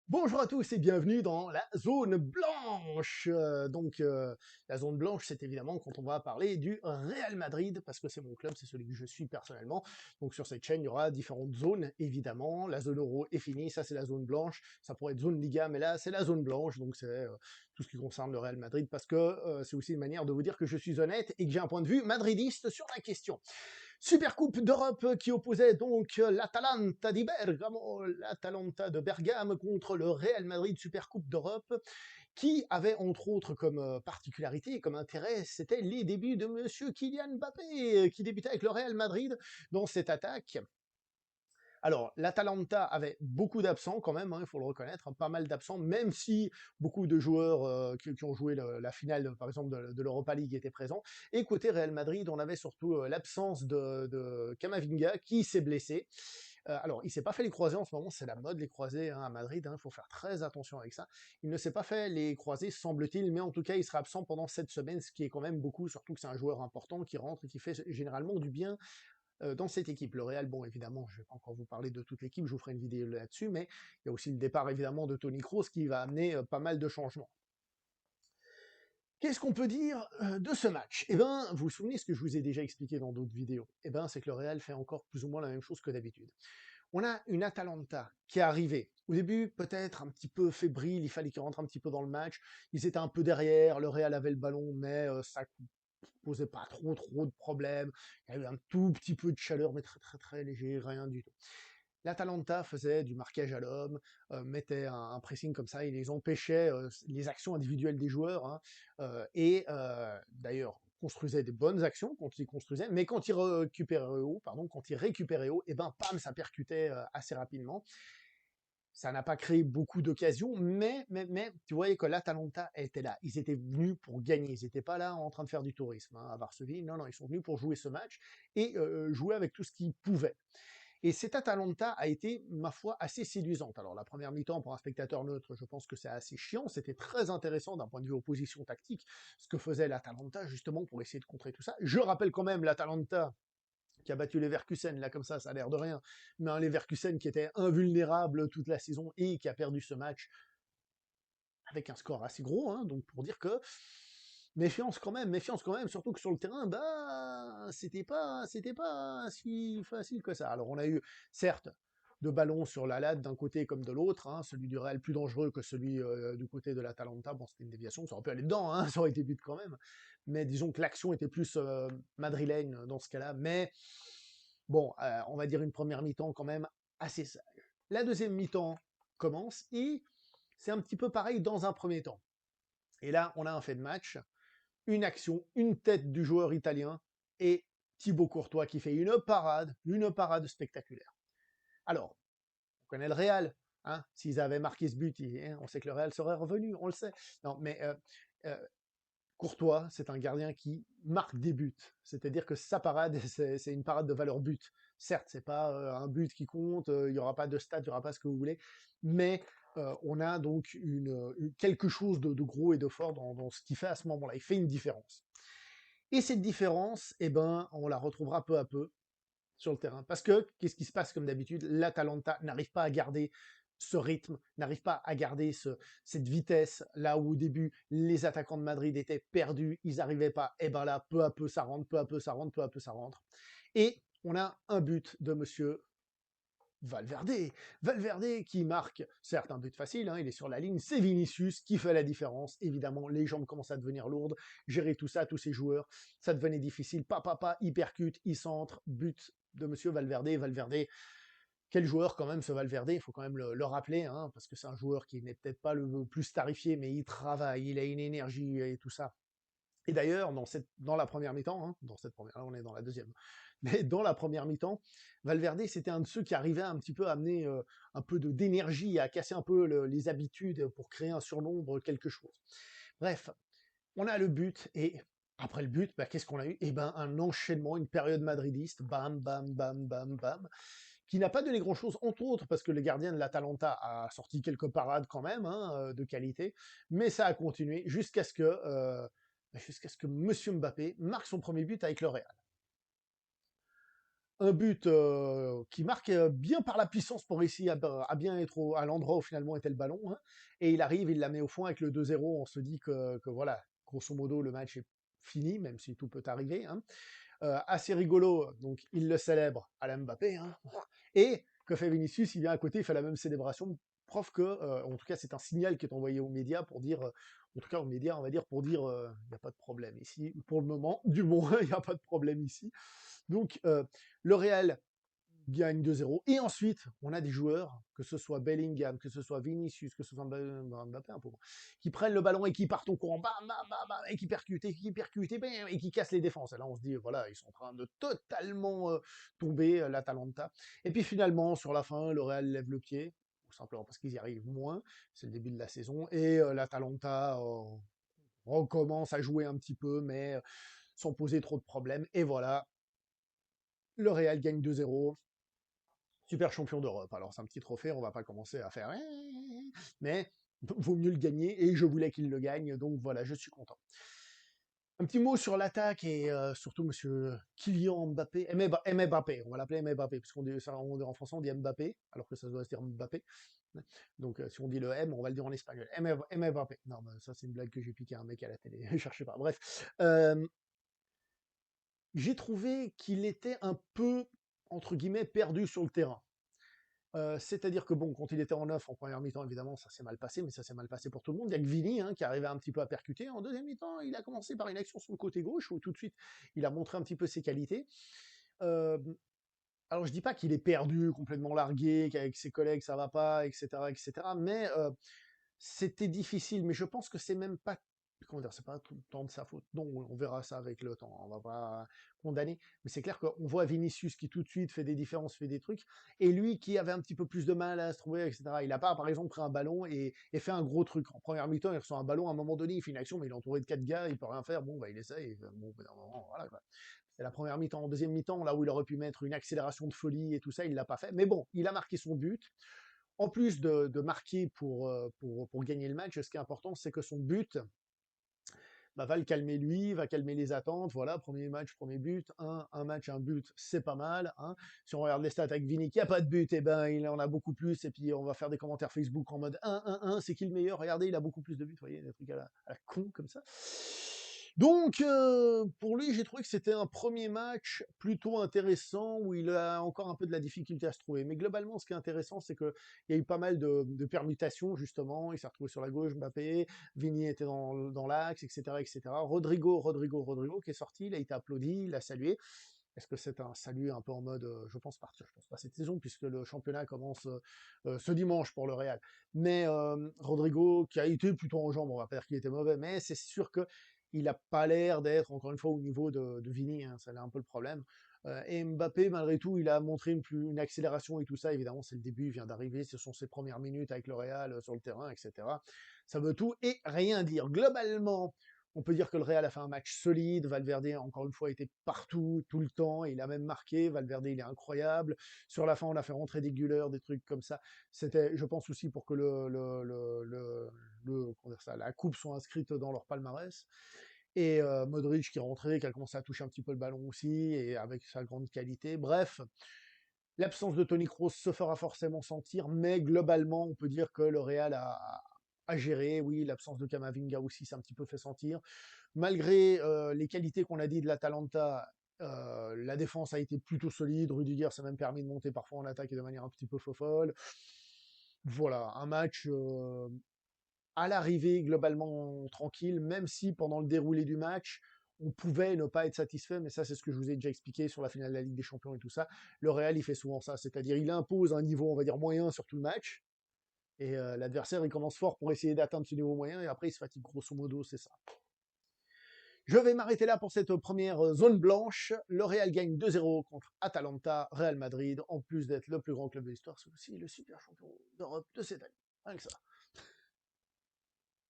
Bonjour à tous et bienvenue dans la zone blanche. La zone blanche, c'est évidemment quand on va parler du Real Madrid, parce que c'est mon club, c'est celui que je suis personnellement. Donc sur cette chaîne, il y aura différentes zones, évidemment. La zone euro est finie, ça c'est la zone blanche. Ça pourrait être zone Liga, mais là c'est la zone blanche, donc c'est tout ce qui concerne le Real Madrid, parce que c'est aussi une manière de vous dire que je suis honnête et que j'ai un point de vue madridiste sur la question. Supercoupe d'Europe qui opposait donc l'Atalanta di Bergamo, l'Atalanta de Bergame contre le Real Madrid, Supercoupe d'Europe, qui avait entre autres comme particularité et comme intérêt, c'était les débuts de Monsieur Kylian Mbappé, qui débutait avec le Real Madrid dans cette attaque. Alors, l'Atalanta avait beaucoup d'absents quand même, hein, il faut le reconnaître, hein, pas mal d'absents, même si beaucoup de joueurs qui ont joué la finale, par exemple, de l'Europa League étaient présents. Et côté Real Madrid, on avait surtout l'absence de Camavinga qui s'est blessé. Alors, il s'est pas fait les croisés en ce moment, c'est la mode les croisés hein, à Madrid, il faut faire très attention avec ça. Il ne s'est pas fait les croisés, semble-t-il, mais en tout cas, il sera absent pendant cette semaine, ce qui est quand même beaucoup, surtout que c'est un joueur important qui rentre et qui fait généralement du bien dans cette équipe. Le Real, bon, évidemment, je ne vais pas encore vous parler de toute l'équipe, je vous ferai une vidéo là-dessus, mais il y a aussi le départ, évidemment, de Toni Kroos qui va amener pas mal de changements. Qu'est-ce qu'on peut dire de ce match? Eh bien, vous vous souvenez ce que je vous ai déjà expliqué dans d'autres vidéos? Eh bien, c'est que le Real fait encore plus ou moins la même chose que d'habitude. On a une Atalanta qui est arrivée. Au début, peut-être un petit peu fébrile, il fallait qu'ils rentrent un petit peu dans le match. Ils étaient un peu derrière, le Real avait le ballon, mais ça posait pas trop de problèmes. Il y a eu un tout petit peu de chaleur, mais très léger, rien du tout. L'Atalanta faisait du marquage à l'homme, mettait un pressing comme ça, il les empêchait les actions individuelles des joueurs, hein, d'ailleurs construisait des bonnes actions quand ils construisaient, mais quand ils récupéraient haut, et ben pam, ça percutait assez rapidement. Ça n'a pas créé beaucoup d'occasions, mais tu voyais que l'Atalanta était là. Ils étaient venus pour gagner. Ils n'étaient pas là en train de faire du tourisme hein, à Varsovie. Non, non, ils sont venus pour jouer ce match et jouer avec tout ce qu'ils pouvaient. Et cette Atalanta a été, ma foi, assez séduisante. Alors la première mi-temps, pour un spectateur neutre, je pense que c'est assez chiant. C'était très intéressant d'un point de vue opposition tactique, ce que faisait l'Atalanta justement pour essayer de contrer tout ça. Je rappelle quand même l'Atalanta qui a battu les Leverkusen, là comme ça a l'air de rien, mais un Leverkusen qui était invulnérable toute la saison et qui a perdu ce match avec un score assez gros, hein, donc pour dire que méfiance quand même, surtout que sur le terrain, bah, c'était pas si facile que ça. Alors on a eu, certes, de ballons sur la latte d'un côté comme de l'autre, hein, celui du Real plus dangereux que celui du côté de l'Atalanta, bon c'était une déviation, ça aurait pu aller dedans, hein, ça aurait été but quand même, mais disons que l'action était plus madrilène dans ce cas-là, mais bon, on va dire une première mi-temps quand même assez sage. La deuxième mi-temps commence et c'est un petit peu pareil dans un premier temps. Et là, on a un fait de match, une action, une tête du joueur italien et Thibaut Courtois qui fait une parade spectaculaire. Alors, on connaît le Real, hein, s'ils avaient marqué ce but, on sait que le Real serait revenu, on le sait. Non, mais euh, Courtois, c'est un gardien qui marque des buts. C'est-à-dire que sa parade, c'est une parade de valeur but. Certes, c'est pas un but qui compte, il n'y aura pas de stats, il n'y aura pas ce que vous voulez, mais on a donc quelque chose de gros et de fort dans ce qu'il fait à ce moment-là. Il fait une différence. Et cette différence, eh ben, on la retrouvera peu à peu sur le terrain. Parce que, qu'est-ce qui se passe comme d'habitude? L'Atalanta n'arrive pas à garder ce rythme, n'arrive pas à garder cette vitesse, là où au début, les attaquants de Madrid étaient perdus, ils n'arrivaient pas, et ben là, peu à peu, ça rentre, peu à peu, ça rentre, peu à peu, ça rentre. Et on a un but de monsieur Valverde. Valverde qui marque, certes un but facile, hein, il est sur la ligne, c'est Vinicius qui fait la différence. Évidemment, les jambes commencent à devenir lourdes, gérer tout ça, tous ces joueurs, ça devenait difficile. Papa, il percute, il centre, but de monsieur Valverde. Valverde, quel joueur quand même ce Valverde, il faut quand même le rappeler, hein, parce que c'est un joueur qui n'est peut-être pas le plus tarifié, mais il travaille, il a une énergie et tout ça. Et d'ailleurs, dans la première mi-temps, hein, là on est dans la deuxième, mais dans la première mi-temps, Valverde, c'était un de ceux qui arrivait un petit peu à amener un peu d'énergie, à casser un peu les habitudes pour créer un surnombre, quelque chose. Bref, on a le but, et après le but, bah, qu'est-ce qu'on a eu? Eh ben, un enchaînement, une période madridiste, bam, bam, bam, bam, bam, qui n'a pas donné grand-chose, entre autres parce que le gardien de l'Atalanta a sorti quelques parades quand même, hein, de qualité, mais ça a continué jusqu'à ce que Monsieur Mbappé marque son premier but avec le Real. un but qui marque bien par la puissance pour réussir à bien être à l'endroit où finalement était le ballon, hein, et il arrive, il la met au fond avec le 2-0, on se dit que voilà, grosso modo, le match est fini, même si tout peut arriver, hein. Assez rigolo, donc il le célèbre à la Mbappé, hein. Et que fait Vinicius? Il vient à côté, il fait la même célébration, preuve que, en tout cas, c'est un signal qui est envoyé aux médias pour dire, en tout cas aux médias, on va dire, pour dire, il n'y a pas de problème ici, pour le moment, du moins, il n'y a pas de problème ici. Donc, le Real gagne 2-0. Et ensuite, on a des joueurs, que ce soit Bellingham, que ce soit Vinicius, que ce soit Mbappé, un peu, qui prennent le ballon et qui partent au courant, bam, bam, bam, bam, et qui percutent, et qui cassent les défenses. Et là, on se dit, voilà, ils sont en train de totalement tomber, l'Atalanta. Et puis finalement, sur la fin, le Real lève le pied, tout simplement parce qu'ils y arrivent moins. C'est le début de la saison. Et l'Atalanta recommence à jouer un petit peu, mais sans poser trop de problèmes. Et voilà, le Real gagne 2-0. Super champion d'Europe. Alors c'est un petit trophée, on va pas commencer à faire, mais vaut mieux le gagner et je voulais qu'il le gagne, donc voilà, je suis content. Un petit mot sur l'attaque et surtout Monsieur Kylian Mbappé, Mbappé, on va l'appeler Mbappé, parce qu'on dit ça, en français on dit Mbappé, alors que ça doit se dire Mbappé. Donc si on dit le M, on va le dire en espagnol. Mbappé. Non, mais ça c'est une blague que j'ai piqué à un mec à la télé. Cherchez pas. Bref, j'ai trouvé qu'il était un peu entre guillemets perdu sur le terrain. C'est-à-dire que bon, quand il était en neuf, en première mi-temps, évidemment, ça s'est mal passé, mais ça s'est mal passé pour tout le monde. Il y a que Vini, hein, qui arrivait un petit peu à percuter. En deuxième mi-temps, il a commencé par une action sur le côté gauche, où tout de suite, il a montré un petit peu ses qualités. Euh, alors, je dis pas qu'il est perdu, complètement largué, qu'avec ses collègues, ça va pas, etc., etc., mais c'était difficile. Mais je pense que c'est même pas, comment dire, c'est pas tout le temps de sa faute. Non, on verra ça avec le temps. On va pas condamner. Mais c'est clair qu'on voit Vinicius qui tout de suite fait des différences, fait des trucs, et lui qui avait un petit peu plus de mal à se trouver, etc. Il a pas, par exemple, pris un ballon et fait un gros truc. En première mi-temps, il reçoit un ballon, à un moment donné, il fait une action, mais il est entouré de 4 gars, il peut rien faire. Bon, bah, il essaye. Bon, bah, voilà, quoi. C'est la première mi-temps. En deuxième mi-temps, là où il aurait pu mettre une accélération de folie et tout ça, il l'a pas fait. Mais bon, il a marqué son but. En plus de marquer pour gagner le match, ce qui est important, c'est que son but, bah, va le calmer lui, va calmer les attentes. Voilà, premier match, premier but, un match, un but, c'est pas mal, hein. Si on regarde les stats avec Vini qui a pas de but, et ben il en a beaucoup plus. Et puis on va faire des commentaires Facebook en mode 1-1-1, c'est qui le meilleur? Regardez, il a beaucoup plus de buts. Vous voyez, des trucs à la con comme ça. Donc, pour lui, j'ai trouvé que c'était un premier match plutôt intéressant où il a encore un peu de la difficulté à se trouver. Mais globalement, ce qui est intéressant, c'est qu'il y a eu pas mal de permutations, justement. Il s'est retrouvé sur la gauche, Mbappé, Vini était dans l'axe, etc., etc. Rodrigo, qui est sorti, il a été applaudi, il a salué. Est-ce que c'est un salut un peu en mode, je pense partir, je pense pas cette saison, puisque le championnat commence ce dimanche pour le Real. Mais Rodrigo, qui a été plutôt en jambes, on va pas dire qu'il était mauvais, mais c'est sûr que il n'a pas l'air d'être, encore une fois, au niveau de Vini, hein, ça a un peu le problème. Et Mbappé, malgré tout, il a montré une accélération et tout ça. Évidemment, c'est le début, il vient d'arriver, ce sont ses premières minutes avec le Real sur le terrain, etc. Ça veut tout et rien dire. Globalement, on peut dire que le Real a fait un match solide. Valverde, encore une fois, était partout, tout le temps. Et il a même marqué. Valverde, il est incroyable. Sur la fin, on a fait rentrer des Güler, des trucs comme ça. C'était, je pense aussi, pour que comment dire ça, la coupe soit inscrite dans leur palmarès. Et Modric qui est rentré, qui a commencé à toucher un petit peu le ballon aussi, et avec sa grande qualité. Bref, l'absence de Toni Kroos se fera forcément sentir, mais globalement, on peut dire que le Real a géré. Oui, l'absence de Camavinga aussi s'est un petit peu fait sentir. Malgré les qualités qu'on a dit de l'Atalanta, la défense a été plutôt solide. Rudiger s'est même permis de monter parfois en attaque et de manière un petit peu fofolle. Voilà, un match à l'arrivée globalement tranquille, même si pendant le déroulé du match, on pouvait ne pas être satisfait, mais ça c'est ce que je vous ai déjà expliqué sur la finale de la Ligue des Champions et tout ça. Le Real il fait souvent ça, c'est-à-dire il impose un niveau on va dire moyen sur tout le match, et l'adversaire il commence fort pour essayer d'atteindre ce niveau moyen, et après il se fatigue grosso modo, c'est ça. Je vais m'arrêter là pour cette première zone blanche. Le Real gagne 2-0 contre Atalanta, Real Madrid, en plus d'être le plus grand club de l'histoire, c'est aussi le super champion d'Europe de cette année. Rien que ça.